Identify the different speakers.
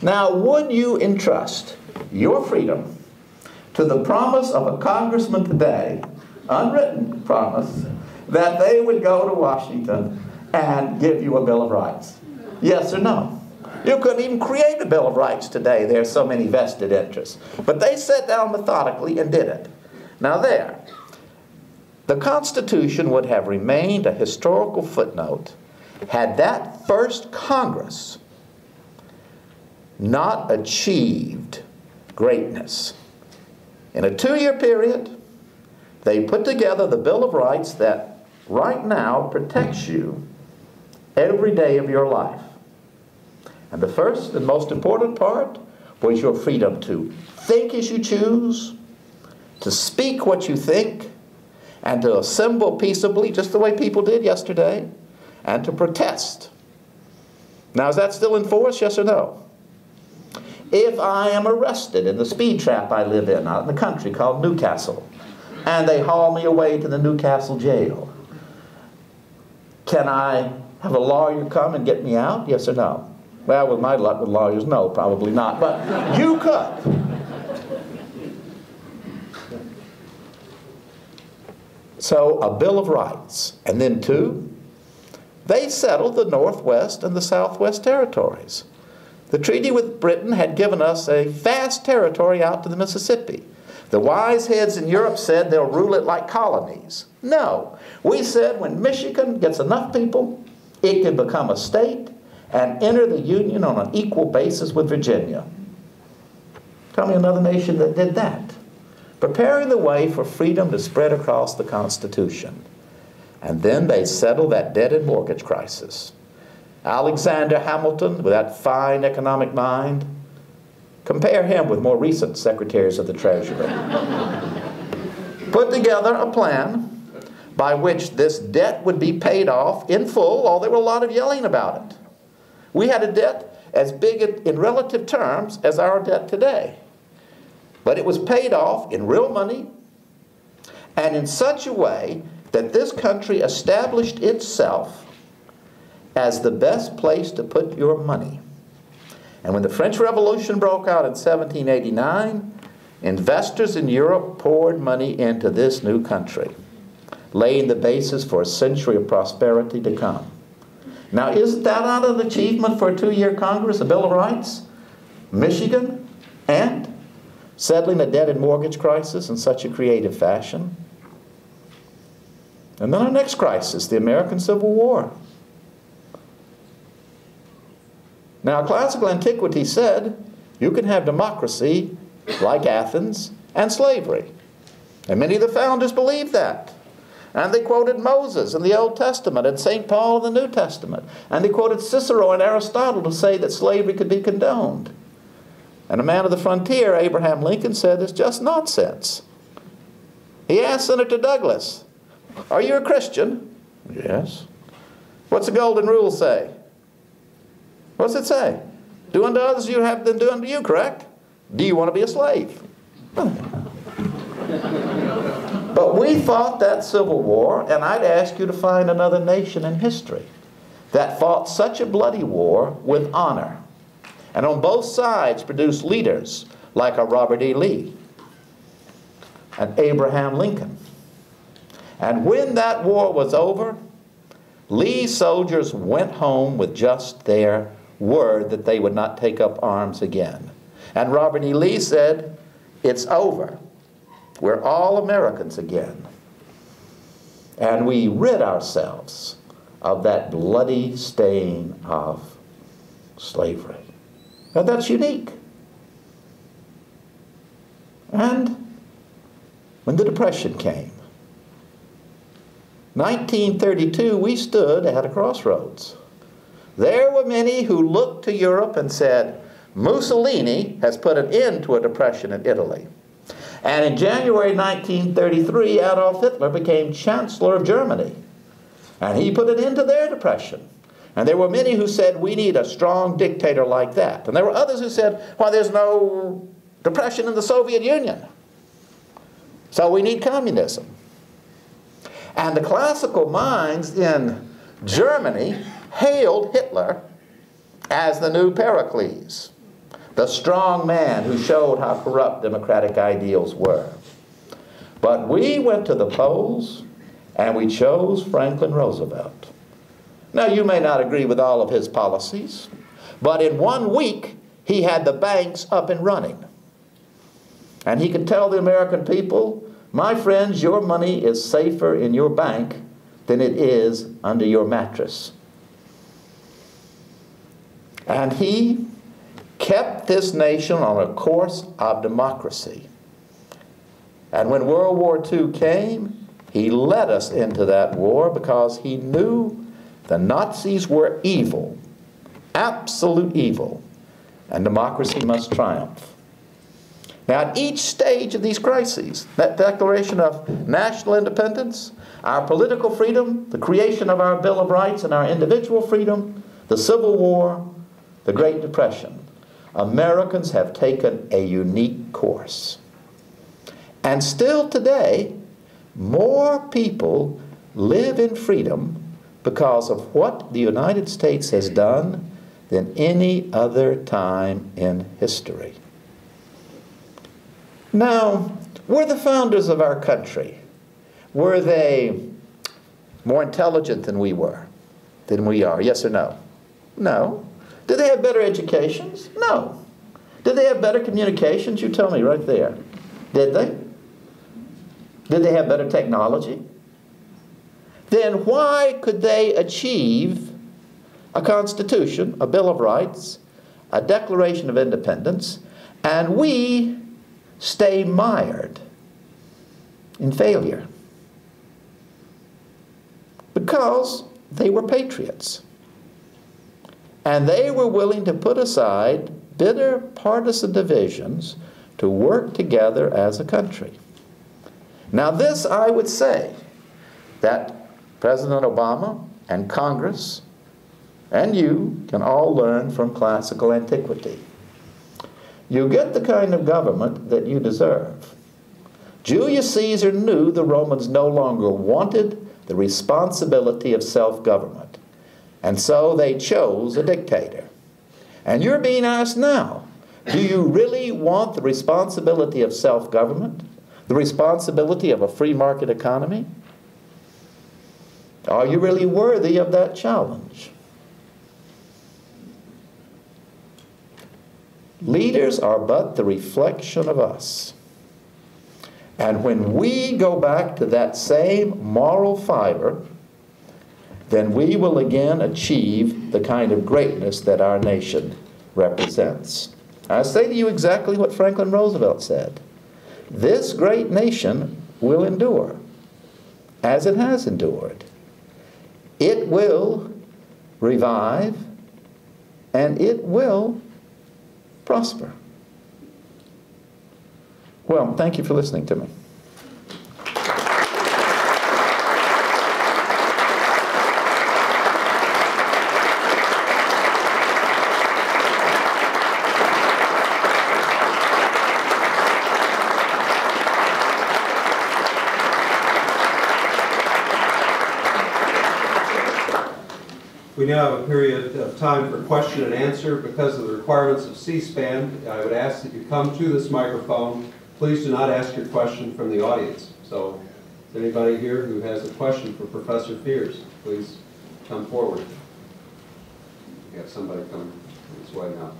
Speaker 1: Now, would you entrust your freedom to the promise of a congressman today, unwritten promise, that they would go to Washington and give you a Bill of Rights? Yes or no? You couldn't even create a Bill of Rights today. There are so many vested interests. But they sat down methodically and did it. Now there, the Constitution would have remained a historical footnote had that first Congress not achieved greatness. In a 2-year period, they put together the Bill of Rights that right now protects you every day of your life. And the first and most important part was your freedom to think as you choose, to speak what you think, and to assemble peaceably, just the way people did yesterday, and to protest. Now, is that still in force, yes or no? If I am arrested in the speed trap I live in out in the country called Newcastle, and they haul me away to the Newcastle jail, can I have a lawyer come and get me out, yes or no? Well, with my luck with lawyers, no, probably not, but you could. So, a Bill of Rights. And then 2, they settled the Northwest and the Southwest territories. The treaty with Britain had given us a vast territory out to the Mississippi. The wise heads in Europe said they'll rule it like colonies. No. We said when Michigan gets enough people, it can become a state and enter the Union on an equal basis with Virginia. Tell me another nation that did that. Preparing the way for freedom to spread across the Constitution. And then they settled that debt and mortgage crisis. Alexander Hamilton, with that fine economic mind, compare him with more recent secretaries of the Treasury, put together a plan by which this debt would be paid off in full, although there were a lot of yelling about it. We had a debt as big in relative terms as our debt today. But it was paid off in real money and in such a way that this country established itself as the best place to put your money. And when the French Revolution broke out in 1789, investors in Europe poured money into this new country, laying the basis for a century of prosperity to come. Now, isn't that not an achievement for a 2-year Congress, a Bill of Rights? Michigan, and settling a debt and mortgage crisis in such a creative fashion. And then our next crisis, the American Civil War. Now, classical antiquity said you can have democracy like Athens and slavery. And many of the founders believed that. And they quoted Moses in the Old Testament and St. Paul in the New Testament. And they quoted Cicero and Aristotle to say that slavery could be condoned. And a man of the frontier, Abraham Lincoln, said it's just nonsense. He asked Senator Douglas, "Are you a Christian?" "Yes." "What's the golden rule say?" "What's it say?" "Do unto others you have them do unto you," correct? "Do you want to be a slave?" But we fought that Civil War, and I'd ask you to find another nation in history that fought such a bloody war with honor, and on both sides produced leaders like a Robert E. Lee and Abraham Lincoln. And when that war was over, Lee's soldiers went home with just their word that they would not take up arms again. And Robert E. Lee said, "It's over. We're all Americans again." And we rid ourselves of that bloody stain of slavery. Now that's unique. And when the Depression came, 1932, we stood at a crossroads. There were many who looked to Europe and said, Mussolini has put an end to a depression in Italy. And in January 1933, Adolf Hitler became Chancellor of Germany. And he put an end to their depression. And there were many who said, we need a strong dictator like that. And there were others who said, well, there's no depression in the Soviet Union, so we need communism. And the classical minds in Germany hailed Hitler as the new Pericles. the strong man who showed how corrupt democratic ideals were. But we went to the polls and we chose Franklin Roosevelt. Now, you may not agree with all of his policies, but in 1 week, he had the banks up and running. And he could tell the American people, my friends, your money is safer in your bank than it is under your mattress. And he kept this nation on a course of democracy. And when World War II came, he led us into that war because he knew the Nazis were evil, absolute evil, and democracy must triumph. Now, at each stage of these crises, that Declaration of National Independence, our political freedom, the creation of our Bill of Rights and our individual freedom, the Civil War, the Great Depression, Americans have taken a unique course. And still today, more people live in freedom because of what the United States has done than any other time in history. Now, were the founders of our country, were they more intelligent than we are? Yes or no? No. Did they have better educations? No. Did they have better communications? You tell me right there. Did they? Did they have better technology? Then why could they achieve a Constitution, a Bill of Rights, a Declaration of Independence, and we stay mired in failure? Because they were patriots. And they were willing to put aside bitter partisan divisions to work together as a country. Now this, I would say, that President Obama and Congress and you can all learn from classical antiquity. You get the kind of government that you deserve. Julius Caesar knew the Romans no longer wanted the responsibility of self-government, and so they chose a dictator. And you're being asked now, do you really want the responsibility of self-government? The responsibility of a free market economy? Are you really worthy of that challenge? Leaders are but the reflection of us. And when we go back to that same moral fiber, then we will again achieve the kind of greatness that our nation represents. I say to you exactly what Franklin Roosevelt said. This great nation will endure, as it has endured. It will revive, and it will prosper. Well, thank you for listening to me.
Speaker 2: We now have a period of time for question and answer. Because of the requirements of C-SPAN, I would ask that you come to this microphone. Please do not ask your question from the audience. So, is there anybody here who has a question for Professor Fears? Please come forward. We have somebody coming this way now.